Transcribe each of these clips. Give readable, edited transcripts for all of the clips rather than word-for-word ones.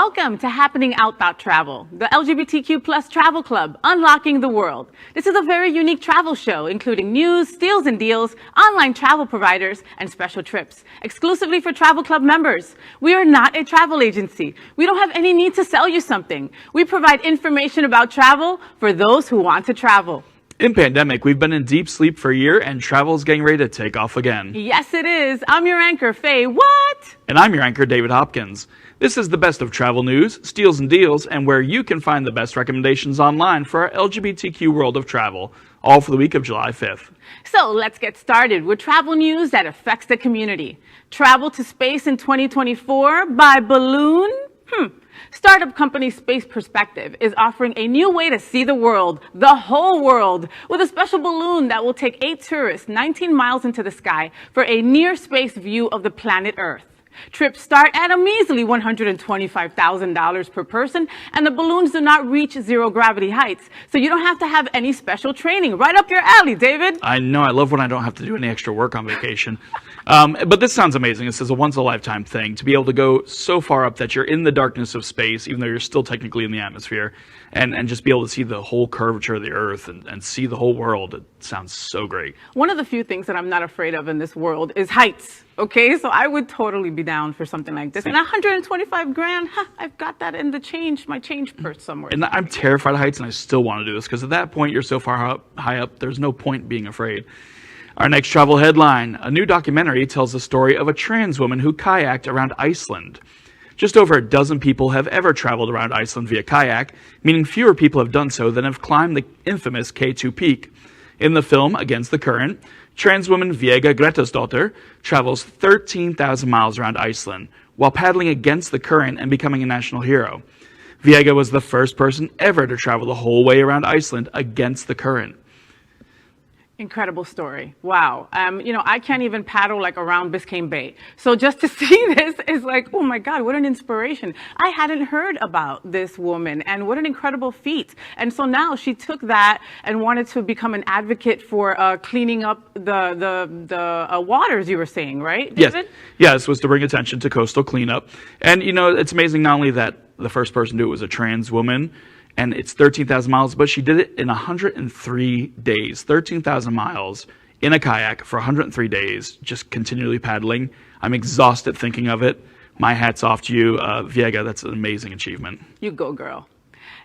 Welcome to HappeningOUT.travel, the LGBTQ plus travel club, unlocking the world. This is a very unique travel show, including news, steals and deals, online travel providers, and special trips, exclusively for travel club members. We are not a travel agency. We don't have any need to sell you something. We provide information about travel for those who want to travel. In pandemic, we've been in deep sleep for a year, and travel is getting ready to take off again. Yes, it is. I'm your anchor, Faye. What? And I'm your anchor, David Hopkins. This is the best of travel news, steals and deals, and where you can find the best recommendations online for our LGBTQ world of travel, all for the week of July 5th. So let's get started with travel news that affects the community. Travel to space in 2024 by balloon? Startup company Space Perspective is offering a new way to see the world, the whole world, with a special balloon that will take 8 tourists 19 miles into the sky for a near-space view of the planet Earth. Trips start at a measly $125,000 per person, and the balloons do not reach zero gravity heights, so you don't have to have any special training. Right up your alley, David. I know, I love when I don't have to do any extra work on vacation. But this sounds amazing. This is a once-in-a-lifetime thing, to be able to go so far up that you're in the darkness of space, even though you're still technically in the atmosphere, and just be able to see the whole curvature of the Earth and see the whole world. It sounds so great. One of the few things that I'm not afraid of in this world is heights. Okay, so I would totally be down for something like this. And 125 grand, I've got that in my change purse somewhere. And I'm terrified of heights, and I still want to do this, because at that point, you're so far high up, there's no point being afraid. Our next travel headline, a new documentary tells the story of a trans woman who kayaked around Iceland. Just over a dozen people have ever traveled around Iceland via kayak, meaning fewer people have done so than have climbed the infamous K2 peak. In the film, Against the Current, trans woman Vega Grettisdóttir travels 13,000 miles around Iceland while paddling against the current and becoming a national hero. Vega was the first person ever to travel the whole way around Iceland against the current. Incredible story. Wow. I can't even paddle like around Biscayne Bay. So just to see this is like, oh my God, what an inspiration. I hadn't heard about this woman, and what an incredible feat. And so now she took that and wanted to become an advocate for cleaning up the waters, you were saying, right, David? Yes. Yeah, this was to bring attention to coastal cleanup. And, it's amazing not only that the first person to do it was a trans woman, and it's 13,000 miles, but she did it in 103 days, 13,000 miles in a kayak for 103 days, just continually paddling. I'm exhausted thinking of it. My hat's off to you, Viega. That's an amazing achievement. You go, girl.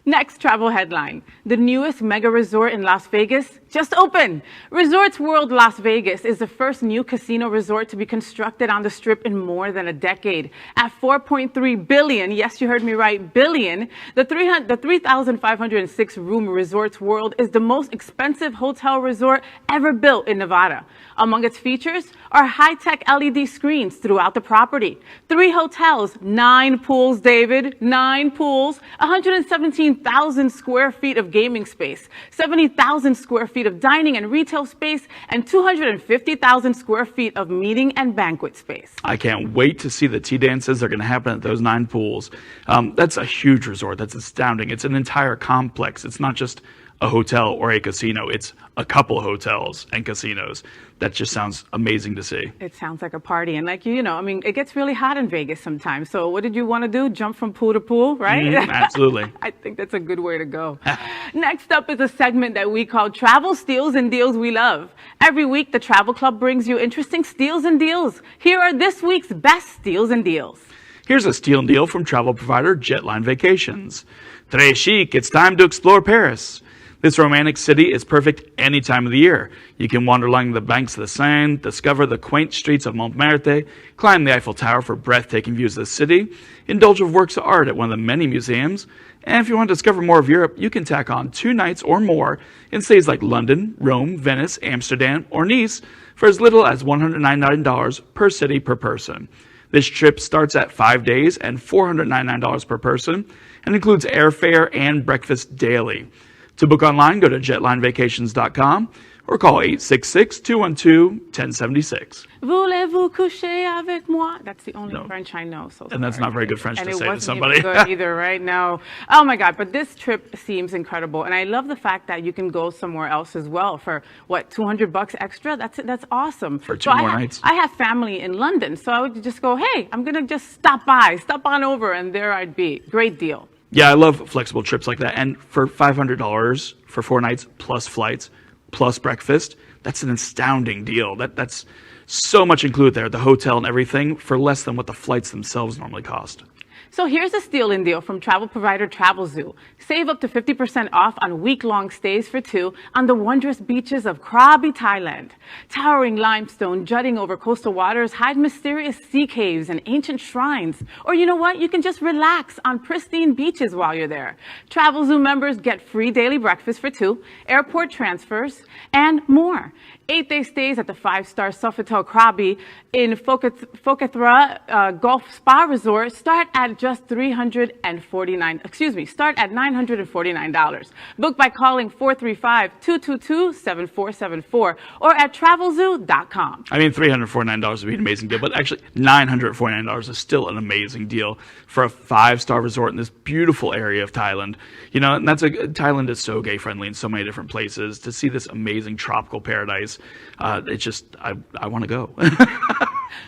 Next travel headline. The newest mega resort in Las Vegas just opened. Resorts World Las Vegas is the first new casino resort to be constructed on the Strip in more than a decade. At $4.3 billion, yes, you heard me right, billion, the 3,506 room Resorts World is the most expensive hotel resort ever built in Nevada. Among its features are high-tech LED screens throughout the property. 3 hotels, 9 pools, David, 9 pools, 117,000 square feet of gaming space, 70,000 square feet of dining and retail space, and 250,000 square feet of meeting and banquet space. I can't wait to see the tea dances that are going to happen at those 9 pools. That's a huge resort. That's astounding. It's an entire complex. It's not just a hotel or a casino. It's a couple hotels and casinos. That just sounds amazing to see. It sounds like a party. And it gets really hot in Vegas sometimes. So what did you want to do? Jump from pool to pool, right? Absolutely. I think that's a good way to go. Next up is a segment that we call Travel Steals and Deals We Love. Every week, the Travel Club brings you interesting steals and deals. Here are this week's best steals and deals. Here's a steal and deal from travel provider Jetline Vacations. Très chic, it's time to explore Paris. This romantic city is perfect any time of the year. You can wander along the banks of the Seine, discover the quaint streets of Montmartre, climb the Eiffel Tower for breathtaking views of the city, indulge with works of art at one of the many museums, and if you want to discover more of Europe, you can tack on 2 nights or more in cities like London, Rome, Venice, Amsterdam, or Nice for as little as $199 per city per person. This trip starts at 5 days and $499 per person and includes airfare and breakfast daily. To book online, go to jetlinevacations.com or call 866-212-1076. Voulez-vous coucher avec moi? That's the only French I know. So And that's sorry. not very good French and to it say to wasn't somebody. Even good either, right? No. Oh my God! But this trip seems incredible, and I love the fact that you can go somewhere else as well for what, $200 extra. That's awesome. For two more nights. I have family in London, so I would just go, hey, I'm gonna just stop on over, and there I'd be. Great deal. Yeah, I love flexible trips like that. And for $500 for 4 nights plus flights plus breakfast, that's an astounding deal. That's so much included there, the hotel and everything, for less than what the flights themselves normally cost. So here's a steal-in deal from travel provider TravelZoo. Save up to 50% off on week-long stays for 2 on the wondrous beaches of Krabi, Thailand. Towering limestone jutting over coastal waters hide mysterious sea caves and ancient shrines. Or you know what? You can just relax on pristine beaches while you're there. TravelZoo members get free daily breakfast for 2, airport transfers, and more. 8-day stays at the 5-star Sofitel Krabi in Phokeethra Golf Spa Resort start at just $949. Book by calling 435-222-7474 or at travelzoo.com. I mean, $349 would be an amazing deal, but actually $949 is still an amazing deal for a 5-star resort in this beautiful area of Thailand. You know, and Thailand is so gay friendly in so many different places. To see this amazing tropical paradise, it's just, I want to go.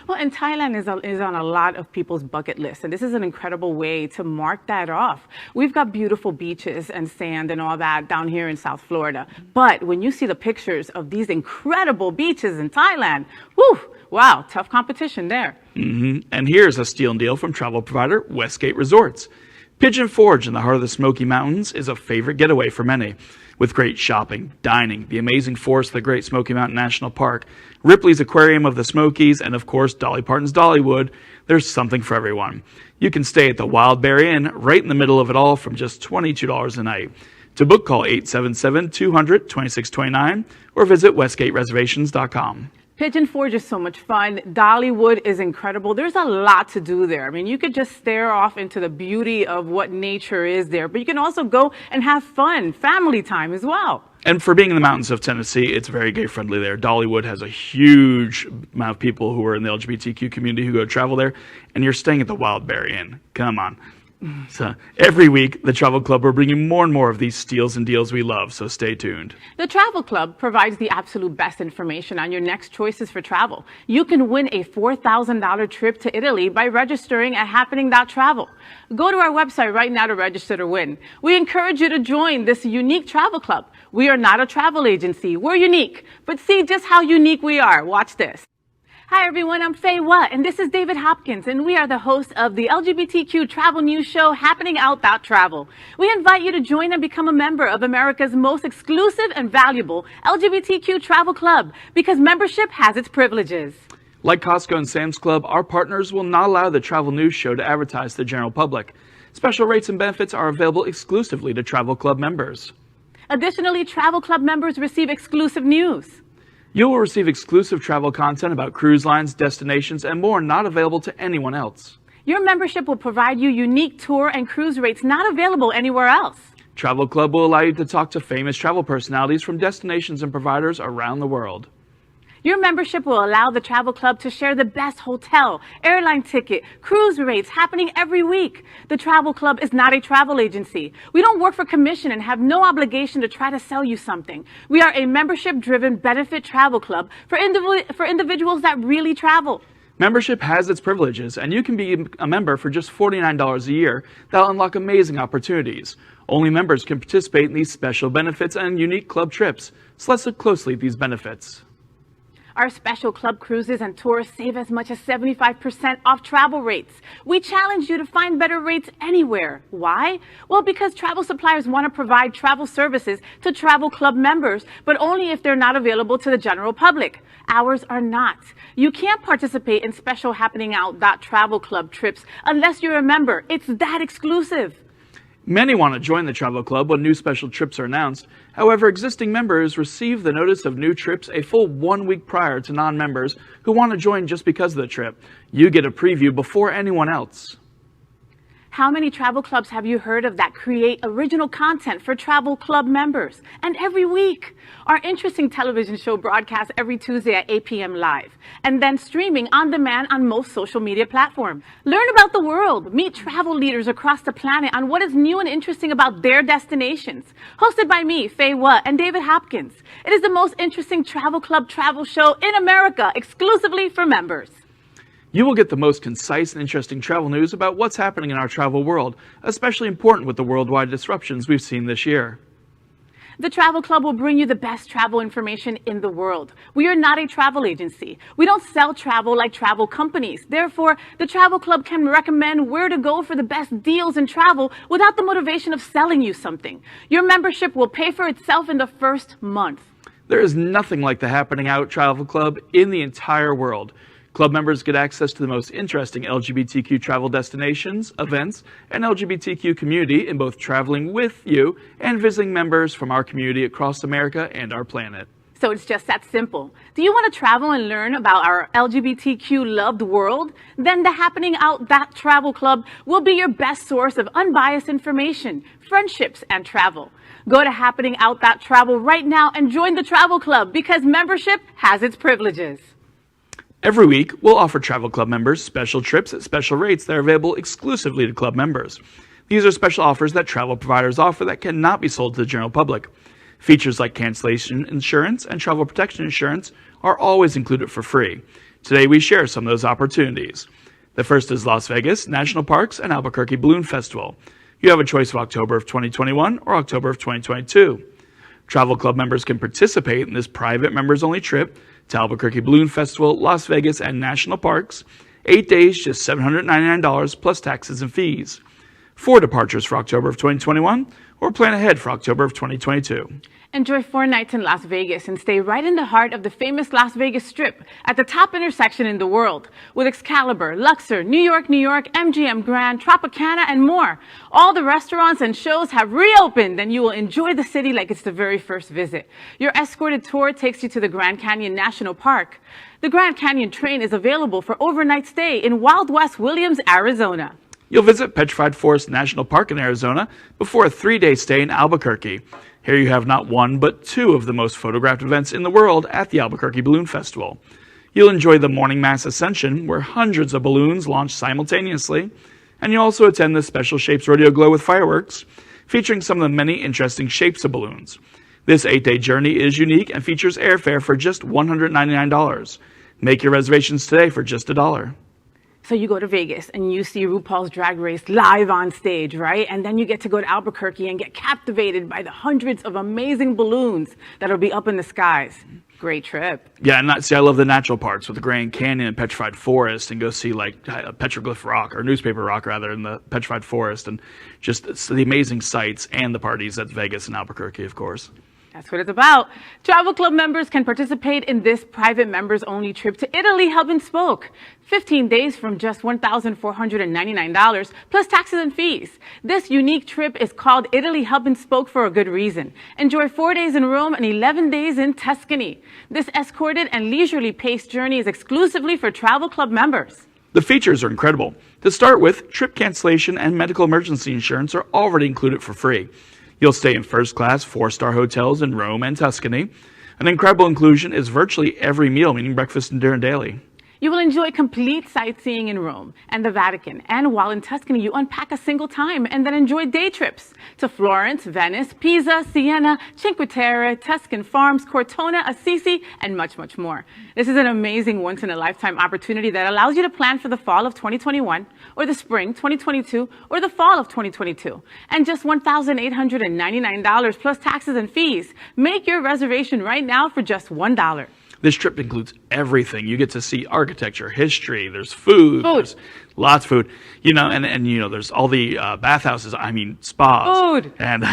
Well, and Thailand is on a lot of people's bucket lists, and this is an incredible way to mark that off. We've got beautiful beaches and sand and all that down here in South Florida, but when you see the pictures of these incredible beaches in Thailand, whew, wow, tough competition there. And here's a steal and deal from travel provider Westgate Resorts. Pigeon Forge in the heart of the Smoky Mountains is a favorite getaway for many. With great shopping, dining, the amazing forest of the Great Smoky Mountain National Park, Ripley's Aquarium of the Smokies, and of course Dolly Parton's Dollywood, there's something for everyone. You can stay at the Wild Bear Inn right in the middle of it all from just $22 a night. To book, call 877-200-2629 or visit westgatereservations.com. Pigeon Forge is so much fun. Dollywood is incredible. There's a lot to do there. I mean, you could just stare off into the beauty of what nature is there, but you can also go and have fun, family time as well. And for being in the mountains of Tennessee, it's very gay friendly there. Dollywood has a huge amount of people who are in the LGBTQ community who go travel there, and you're staying at the Wild Bear Inn. Come on. So every week, the Travel Club will bring you more and more of these steals and deals we love, so stay tuned. The Travel Club provides the absolute best information on your next choices for travel. You can win a $4,000 trip to Italy by registering at HappeningOUT.travel. Go to our website right now to register to win. We encourage you to join this unique travel club. We are not a travel agency. We're unique. But see just how unique we are. Watch this. Hi everyone, I'm Faye Watt, and this is David Hopkins, and we are the hosts of the LGBTQ travel news show, HappeningOUT.travel. We invite you to join and become a member of America's most exclusive and valuable LGBTQ travel club, because membership has its privileges. Like Costco and Sam's Club, our partners will not allow the travel news show to advertise to the general public. Special rates and benefits are available exclusively to Travel Club members. Additionally, Travel Club members receive exclusive news. You will receive exclusive travel content about cruise lines, destinations, and more not available to anyone else. Your membership will provide you unique tour and cruise rates not available anywhere else. Travel Club will allow you to talk to famous travel personalities from destinations and providers around the world. Your membership will allow the Travel Club to share the best hotel, airline ticket, cruise rates happening every week. The Travel Club is not a travel agency. We don't work for commission and have no obligation to try to sell you something. We are a membership-driven benefit travel club for individuals that really travel. Membership has its privileges, and you can be a member for just $49 a year. That'll unlock amazing opportunities. Only members can participate in these special benefits and unique club trips. So let's look closely at these benefits. Our special club cruises and tours save as much as 75% off travel rates. We challenge you to find better rates anywhere. Why? Well, because travel suppliers want to provide travel services to Travel Club members, but only if they're not available to the general public. Ours are not. You can't participate in special HappeningOUT.travel Club trips unless you're a member. It's that exclusive. Many want to join the Travel Club when new special trips are announced. However, existing members receive the notice of new trips a full 1 week prior to non-members who want to join just because of the trip. You get a preview before anyone else. How many travel clubs have you heard of that create original content for travel club members? And every week, our interesting television show broadcasts every Tuesday at 8 p.m. live, and then streaming on demand on most social media platforms. Learn about the world, meet travel leaders across the planet on what is new and interesting about their destinations. Hosted by me, Faye Watt, and David Hopkins. It is the most interesting travel club travel show in America, exclusively for members. You will get the most concise and interesting travel news about what's happening in our travel world, especially important with the worldwide disruptions we've seen this year. The Travel Club will bring you the best travel information in the world. We are not a travel agency. We don't sell travel like travel companies. Therefore, the Travel Club can recommend where to go for the best deals in travel without the motivation of selling you something. Your membership will pay for itself in the first month. There is nothing like the Happening Out Travel Club in the entire world. Club members get access to the most interesting LGBTQ travel destinations, events, and LGBTQ community in both traveling with you and visiting members from our community across America and our planet. So it's just that simple. Do you want to travel and learn about our LGBTQ loved world? Then the HappeningOUT.travel CLUB will be your best source of unbiased information, friendships, and travel. Go to HappeningOUT.travel right now and join the Travel Club because membership has its privileges. Every week, we'll offer Travel Club members special trips at special rates that are available exclusively to club members. These are special offers that travel providers offer that cannot be sold to the general public. Features like cancellation insurance and travel protection insurance are always included for free. Today, we share some of those opportunities. The first is Las Vegas, National Parks, and Albuquerque Balloon Festival. You have a choice of October of 2021 or October of 2022. Travel Club members can participate in this private members-only trip to Albuquerque Balloon Festival, Las Vegas, and National Parks. 8 days, just $799 plus taxes and fees. 4 departures for October of 2021 or plan ahead for October of 2022. Enjoy 4 nights in Las Vegas and stay right in the heart of the famous Las Vegas Strip at the top intersection in the world with Excalibur, Luxor, New York, MGM Grand, Tropicana, and more. All the restaurants and shows have reopened and you will enjoy the city like it's the very first visit. Your escorted tour takes you to the Grand Canyon National Park. The Grand Canyon train is available for overnight stay in Wild West Williams, Arizona. You'll visit Petrified Forest National Park in Arizona before a 3-day stay in Albuquerque. Here you have not one, but 2 of the most photographed events in the world at the Albuquerque Balloon Festival. You'll enjoy the Morning Mass Ascension, where hundreds of balloons launch simultaneously, and you'll also attend the Special Shapes Rodeo Glow with fireworks, featuring some of the many interesting shapes of balloons. This 8-day journey is unique and features airfare for just $199. Make your reservations today for just $1. So you go to Vegas and you see RuPaul's Drag Race live on stage, right? And then you get to go to Albuquerque and get captivated by the hundreds of amazing balloons that'll be up in the skies. Great trip. Yeah, and I love the natural parks with the Grand Canyon and Petrified Forest, and go see like petroglyph rock, or newspaper rock rather, in the Petrified Forest, and just the amazing sights and the parties at Vegas and Albuquerque, of course. That's what it's about. Travel Club members can participate in this private members-only trip to Italy, hub and spoke. 15 days from just $1,499 plus taxes and fees. This unique trip is called Italy Hub and Spoke for a good reason. Enjoy 4 days in Rome and 11 days in Tuscany. This escorted and leisurely paced journey is exclusively for Travel Club members. The features are incredible. To start with, trip cancellation and medical emergency insurance are already included for free. You'll stay in first-class 4-star hotels in Rome and Tuscany. An incredible inclusion is virtually every meal, meaning breakfast and dinner daily. You will enjoy complete sightseeing in Rome and the Vatican. And while in Tuscany, you unpack a single time and then enjoy day trips to Florence, Venice, Pisa, Siena, Cinque Terre, Tuscan Farms, Cortona, Assisi, and much, much more. This is an amazing once-in-a-lifetime opportunity that allows you to plan for the fall of 2021 or the spring 2022 or the fall of 2022. And just $1,899 plus taxes and fees. Make your reservation right now for just $1. This trip includes everything. You get to see architecture, history, there's food. There's lots of food, and there's all the bathhouses, spas. Food. And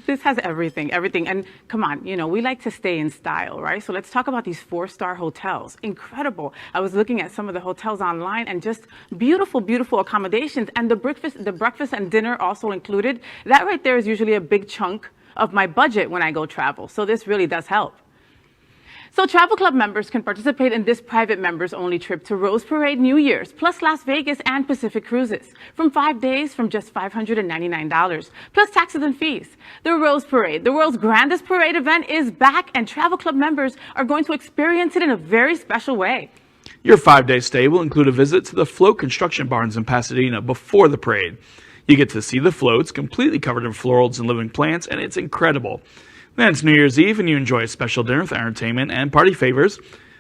This has everything. And come on, we like to stay in style, right? So let's talk about these 4-star hotels. Incredible. I was looking at some of the hotels online and just beautiful, beautiful accommodations. And the breakfast and dinner also included. That right there is usually a big chunk of my budget when I go travel. So this really does help. So Travel Club members can participate in this private members-only trip to Rose Parade New Year's, plus Las Vegas and Pacific Cruises, from 5 days from just $599, plus taxes and fees. The Rose Parade, the world's grandest parade event, is back, and Travel Club members are going to experience it in a very special way. Your 5-day stay will include a visit to the float construction barns in Pasadena before the parade. You get to see the floats completely covered in florals and living plants, and it's incredible. Then it's New Year's Eve, and you enjoy a special dinner with entertainment and party favors.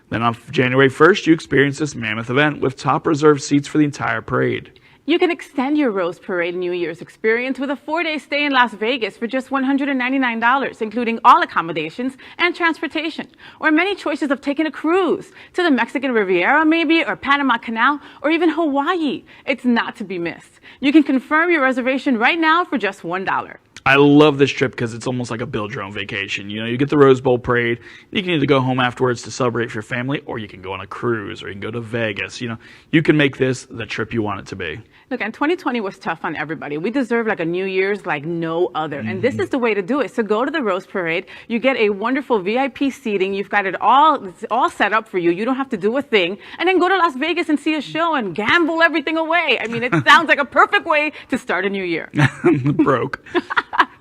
Then on January 1st, you experience this mammoth event with top reserved seats for the entire parade. You can extend your Rose Parade New Year's experience with a 4-day stay in Las Vegas for just $199, including all accommodations and transportation, or many choices of taking a cruise to the Mexican Riviera maybe, or Panama Canal, or even Hawaii. It's not to be missed. You can confirm your reservation right now for just $1. I love this trip because it's almost like a build-your-own vacation. You know, you get the Rose Bowl parade. You can either go home afterwards to celebrate with your family, or you can go on a cruise, or you can go to Vegas. You know, you can make this the trip you want it to be. Look, and 2020 was tough on everybody. We deserve like a New Year's like no other. And this is the way to do it. So go to the Rose Parade. You get a wonderful VIP seating. You've got it's all set up for you. You don't have to do a thing. And then go to Las Vegas and see a show and gamble everything away. I mean, it sounds like a perfect way to start a new year. Broke.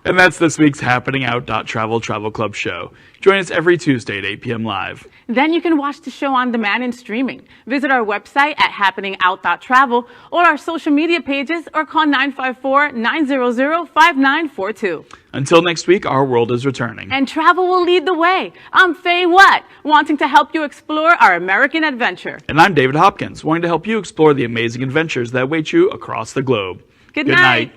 And that's this week's HappeningOUT.travel Club show. Join us every Tuesday at 8 p.m. live. Then you can watch the show on demand and streaming. Visit our website at HappeningOUT.travel or our social media pages, or call 954-900-5942. Until next week, our world is returning. And travel will lead the way. I'm Faye Watt, wanting to help you explore our American adventure. And I'm David Hopkins, wanting to help you explore the amazing adventures that await you across the globe. Good night.